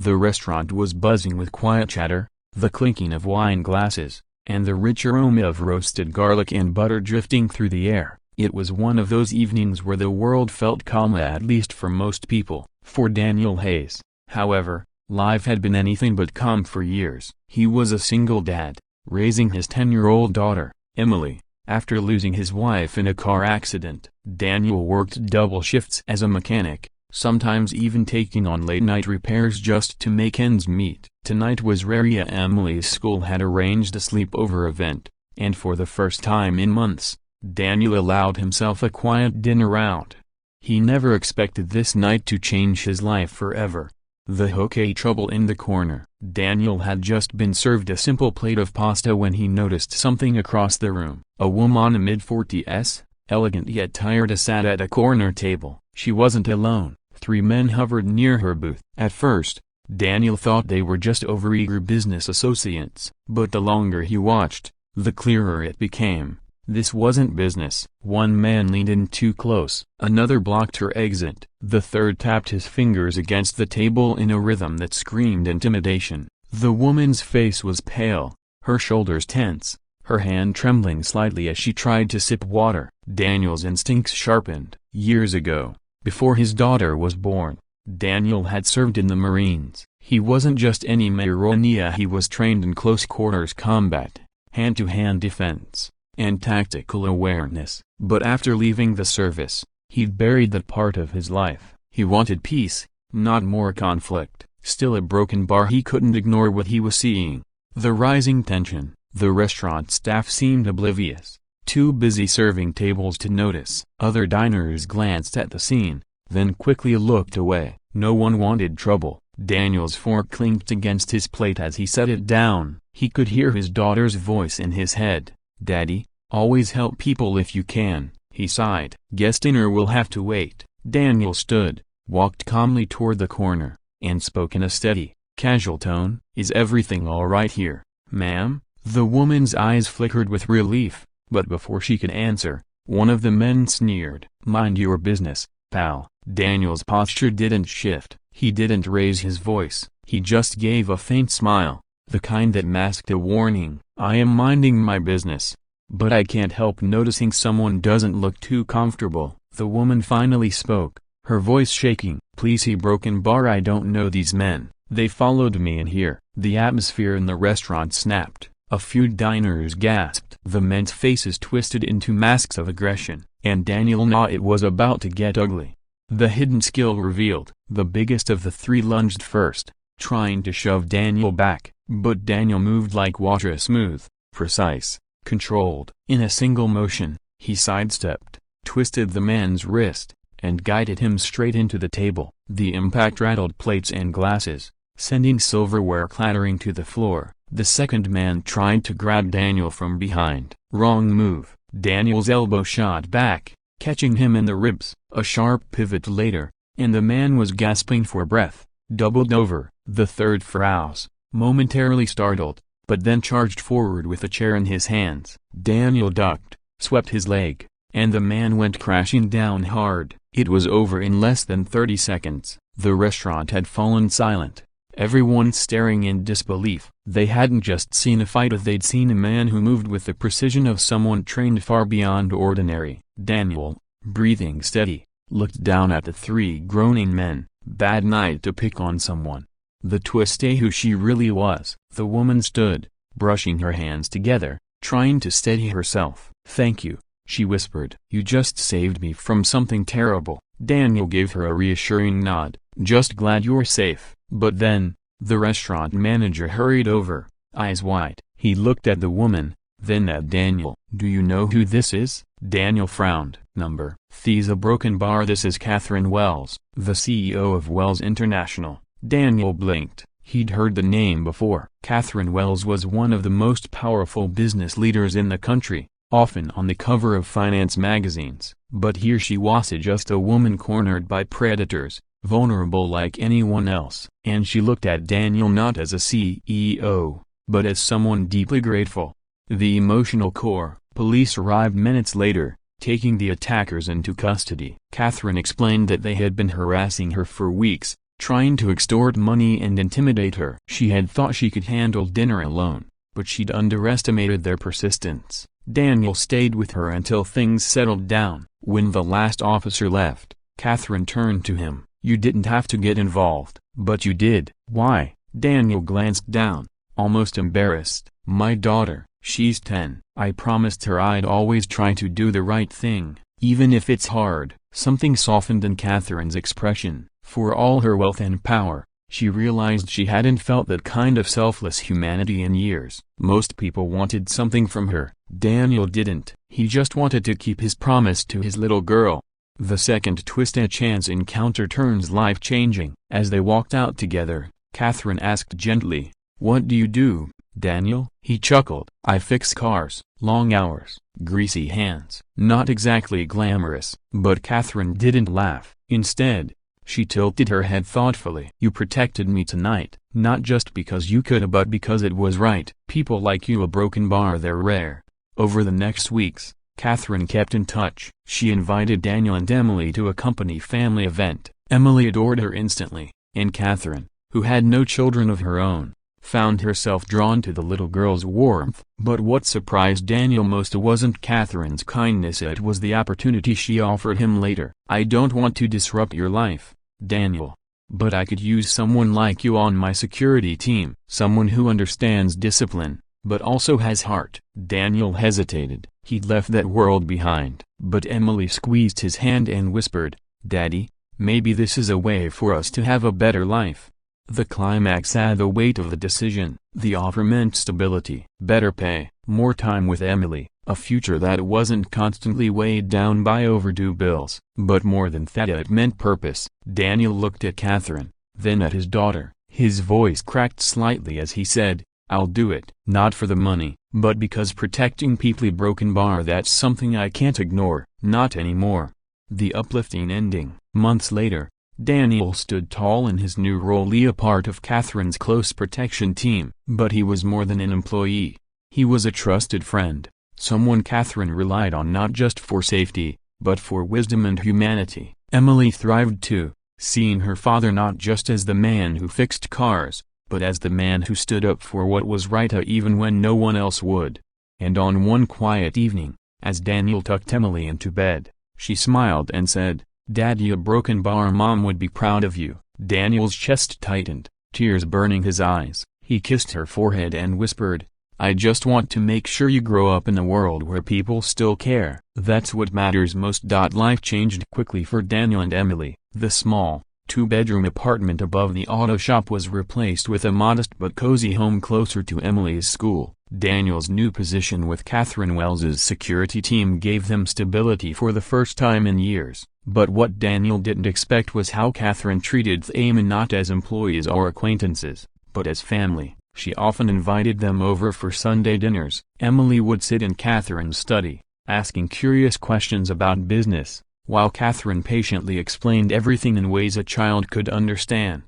The restaurant was buzzing with quiet chatter, the clinking of wine glasses, and the rich aroma of roasted garlic and butter drifting through the air. It was one of those evenings where the world felt calm, at least for most people. For Daniel Hayes, however, life had been anything but calm for years. He was a single dad, raising his 10-year-old daughter, Emily, after losing his wife in a car accident. Daniel worked double shifts as a mechanic, sometimes even taking on late-night repairs just to make ends meet. Tonight was rare. Emily's school had arranged a sleepover event, and for the first time in months, Daniel allowed himself a quiet dinner out. He never expected this night to change his life forever. The trouble in the corner. Daniel had just been served a simple plate of pasta when he noticed something across the room. A woman mid-40s, elegant yet tired, sat at a corner table. She wasn't alone. 3 men hovered near her booth. At first, Daniel thought they were just overeager business associates, but the longer he watched, the clearer it became. This wasn't business. One man leaned in too close. Another blocked her exit. The third tapped his fingers against the table in a rhythm that screamed intimidation. The woman's face was pale, her shoulders tense, her hand trembling slightly as she tried to sip water. Daniel's instincts sharpened. Years ago, before his daughter was born, Daniel had served in the Marines. He wasn't just any Marine, he was trained in close quarters combat, hand-to-hand defense, and tactical awareness. But after leaving the service, he'd buried that part of his life. He wanted peace, not more conflict. Still a broken bar, he couldn't ignore what he was seeing. The rising tension. The restaurant staff seemed oblivious, too busy serving tables to notice. Other diners glanced at the scene, then quickly looked away. No one wanted trouble. Daniel's fork clinked against his plate as he set it down. He could hear his daughter's voice in his head. "Daddy, always help people if you can," he sighed. "Guess dinner will have to wait." Daniel stood, walked calmly toward the corner, and spoke in a steady, casual tone. "Is everything all right here, ma'am?" The woman's eyes flickered with relief, but before she could answer, one of the men sneered. "Mind your business, pal." Daniel's posture didn't shift. He didn't raise his voice. He just gave a faint smile, the kind that masked a warning. "I am minding my business, but I can't help noticing someone doesn't look too comfortable." The woman finally spoke, her voice shaking. "Please, he broken bar, I don't know these men. They followed me in here." The atmosphere in the restaurant snapped. A few diners gasped. The men's faces twisted into masks of aggression, and Daniel knew it was about to get ugly. The hidden skill revealed. The biggest of the 3 lunged first, trying to shove Daniel back, but Daniel moved like water, smooth, precise, controlled. In a single motion, he sidestepped, twisted the man's wrist, and guided him straight into the table. The impact rattled plates and glasses, sending silverware clattering to the floor. The second man tried to grab Daniel from behind. Wrong move. Daniel's elbow shot back, catching him in the ribs. A sharp pivot later, and the man was gasping for breath, doubled over. The third froze, momentarily startled, but then charged forward with a chair in his hands. Daniel ducked, swept his leg, and the man went crashing down hard. It was over in less than 30 seconds. The restaurant had fallen silent, everyone staring in disbelief. They hadn't just seen a fight, they'd seen a man who moved with the precision of someone trained far beyond ordinary. Daniel, breathing steady, looked down at the 3 groaning men. Bad night to pick on someone. The twist, who she really was. The woman stood, brushing her hands together, trying to steady herself. "Thank you," she whispered. "You just saved me from something terrible." Daniel gave her a reassuring nod. "Just glad you're safe." But then, the restaurant manager hurried over, eyes wide. He looked at the woman, then at Daniel. "Do you know who this is?" Daniel frowned. "Number. Thie's a broken bar. This is Catherine Wells, the CEO of Wells International." Daniel blinked. He'd heard the name before. Catherine Wells was one of the most powerful business leaders in the country, often on the cover of finance magazines. But here she was, just a woman cornered by predators, vulnerable like anyone else. And she looked at Daniel not as a CEO, but as someone deeply grateful. The emotional core. Police arrived minutes later, taking the attackers into custody. Catherine explained that they had been harassing her for weeks, trying to extort money and intimidate her. She had thought she could handle dinner alone, but she'd underestimated their persistence. Daniel stayed with her until things settled down. When the last officer left, Catherine turned to him. "You didn't have to get involved." "But you did." "Why?" Daniel glanced down, almost embarrassed. "My daughter, she's 10. I promised her I'd always try to do the right thing, even if it's hard." Something softened in Catherine's expression. For all her wealth and power, she realized she hadn't felt that kind of selfless humanity in years. Most people wanted something from her. Daniel didn't. He just wanted to keep his promise to his little girl. The second twist a chance encounter turns life-changing. As they walked out together, Catherine asked gently, "What do you do, Daniel?" He chuckled. "I fix cars." Long hours, greasy hands. Not exactly glamorous. But Catherine didn't laugh. Instead, she tilted her head thoughtfully. "You protected me tonight, not just because you could but because it was right. People like you, a broken bar, they're rare." Over the next weeks, Catherine kept in touch. She invited Daniel and Emily to a company family event. Emily adored her instantly, and Catherine, who had no children of her own, found herself drawn to the little girl's warmth. But what surprised Daniel most wasn't Catherine's kindness, it was the opportunity she offered him later. "I don't want to disrupt your life, Daniel, but I could use someone like you on my security team. Someone who understands discipline, but also has heart." Daniel hesitated. He'd left that world behind. But Emily squeezed his hand and whispered, "Daddy, maybe this is a way for us to have a better life." The climax had the weight of the decision. The offer meant stability, better pay, more time with Emily, a future that wasn't constantly weighed down by overdue bills. But more than that, it meant purpose. Daniel looked at Catherine, then at his daughter. His voice cracked slightly as he said, "I'll do it. Not for the money, but because protecting people broken bar, that's something I can't ignore." Not anymore. The uplifting ending. Months later, Daniel stood tall in his new role, a part of Catherine's close protection team. But he was more than an employee. He was a trusted friend, someone Catherine relied on not just for safety, but for wisdom and humanity. Emily thrived too, seeing her father not just as the man who fixed cars, but as the man who stood up for what was right even when no one else would. And on one quiet evening, as Daniel tucked Emily into bed, she smiled and said, "Daddy, a broken bar mom would be proud of you." Daniel's chest tightened, tears burning his eyes. He kissed her forehead and whispered, "I just want to make sure you grow up in a world where people still care. That's what matters most." Life changed quickly for Daniel and Emily. The small, two-bedroom apartment above the auto shop was replaced with a modest but cozy home closer to Emily's school. Daniel's new position with Catherine Wells's security team gave them stability for the first time in years. But what Daniel didn't expect was how Catherine treated them, not as employees or acquaintances, but as family. She often invited them over for Sunday dinners. Emily would sit in Catherine's study, asking curious questions about business, while Catherine patiently explained everything in ways a child could understand.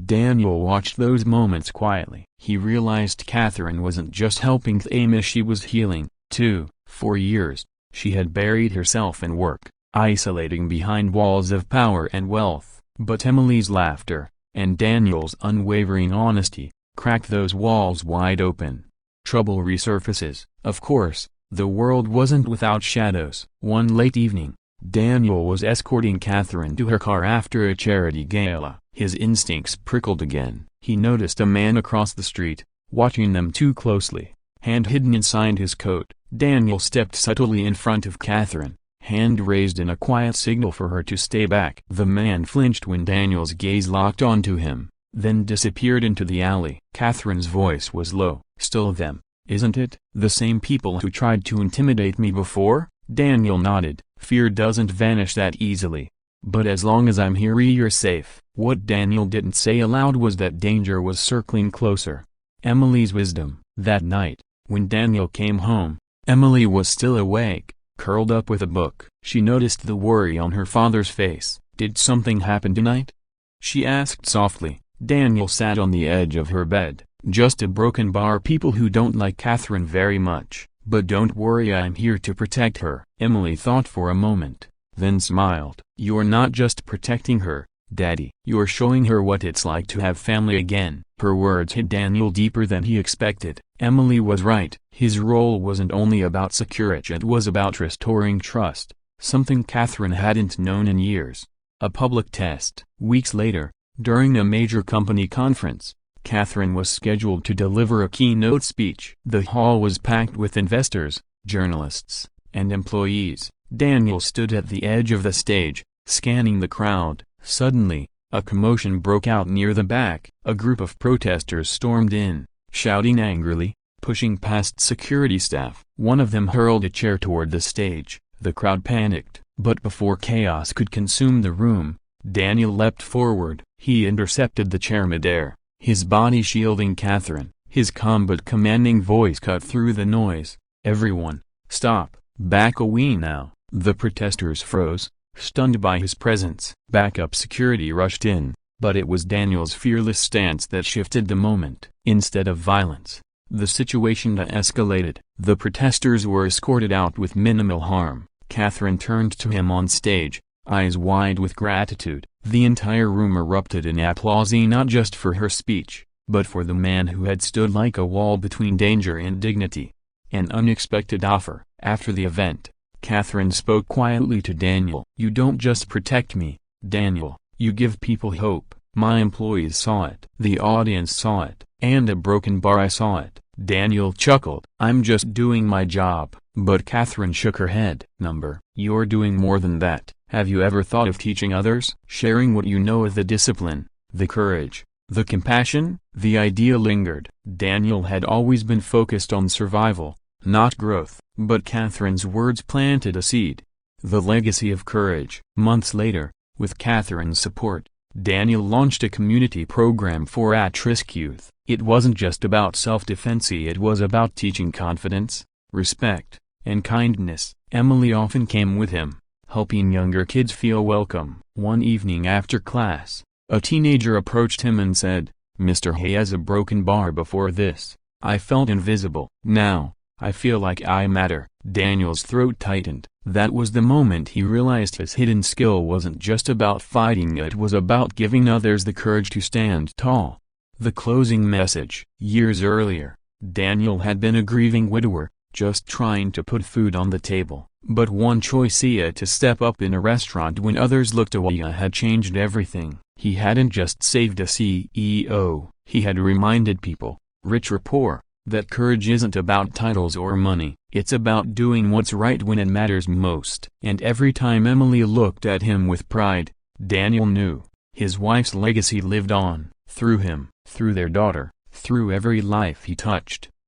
Daniel watched those moments quietly. He realized Catherine wasn't just helping them, she was healing, too. For years, she had buried herself in work, isolating behind walls of power and wealth. But Emily's laughter, and Daniel's unwavering honesty, cracked those walls wide open. Trouble resurfaces. Of course, the world wasn't without shadows. One late evening, Daniel was escorting Catherine to her car after a charity gala. His instincts prickled again. He noticed a man across the street, watching them too closely, hand hidden inside his coat. Daniel stepped subtly in front of Catherine, hand raised in a quiet signal for her to stay back. The man flinched when Daniel's gaze locked onto him, then disappeared into the alley. Catherine's voice was low. "Still them, isn't it? The same people who tried to intimidate me before?" Daniel nodded. "Fear doesn't vanish that easily. But as long as I'm here, you're safe." What Daniel didn't say aloud was that danger was circling closer. Emily's wisdom. That night, when Daniel came home, Emily was still awake, curled up with a book. She noticed the worry on her father's face. "Did something happen tonight?" she asked softly. Daniel sat on the edge of her bed. "Just a broken bar, people who don't like Catherine very much. But don't worry, I'm here to protect her." Emily thought for a moment, then smiled. "You're not just protecting her, "Daddy, you're showing her what it's like to have family again." Her words hit Daniel deeper than he expected. Emily was right. His role wasn't only about security, it was about restoring trust, something Catherine hadn't known in years. A public test. Weeks later, during a major company conference, Catherine was scheduled to deliver a keynote speech. The hall was packed with investors, journalists, and employees. Daniel stood at the edge of the stage, scanning the crowd. Suddenly, a commotion broke out near the back. A group of protesters stormed in, shouting angrily, pushing past security staff. One of them hurled a chair toward the stage. The crowd panicked, but before chaos could consume the room, Daniel leapt forward. He intercepted the chair midair, his body shielding Catherine. His calm but commanding voice cut through the noise. "Everyone, stop, back away now." The protesters froze, stunned by his presence. Backup security rushed in, but it was Daniel's fearless stance that shifted the moment. Instead of violence, the situation escalated. The protesters were escorted out with minimal harm. Catherine turned to him on stage, eyes wide with gratitude. The entire room erupted in applause, not just for her speech, but for the man who had stood like a wall between danger and dignity. An unexpected offer. After the event, Catherine spoke quietly to Daniel. "You don't just protect me, Daniel, you give people hope." My employees saw it. The audience saw it. And a broken bar, I saw it. Daniel chuckled. "I'm just doing my job." But Catherine shook her head. "You're doing more than that. Have you ever thought of teaching others? Sharing what you know, the discipline, the courage, the compassion?" The idea lingered. Daniel had always been focused on survival, not growth. But Catherine's words planted a seed. The legacy of courage. Months later, with Catherine's support, Daniel launched a community program for at-risk youth. It wasn't just about self-defense, it was about teaching confidence, respect, and kindness. Emily often came with him, helping younger kids feel welcome. One evening after class, a teenager approached him and said, "Mr. Hay has a broken bar. Before this, I felt invisible. Now, I feel like I matter." Daniel's throat tightened. That was the moment he realized his hidden skill wasn't just about fighting, it was about giving others the courage to stand tall. The closing message. Years earlier, Daniel had been a grieving widower, just trying to put food on the table. But one choice to step up in a restaurant when others looked away had changed everything. He hadn't just saved a CEO, he had reminded people, rich or poor, that courage isn't about titles or money. It's about doing what's right when it matters most. And every time Emily looked at him with pride, Daniel knew, his wife's legacy lived on, through him, through their daughter, through every life he touched.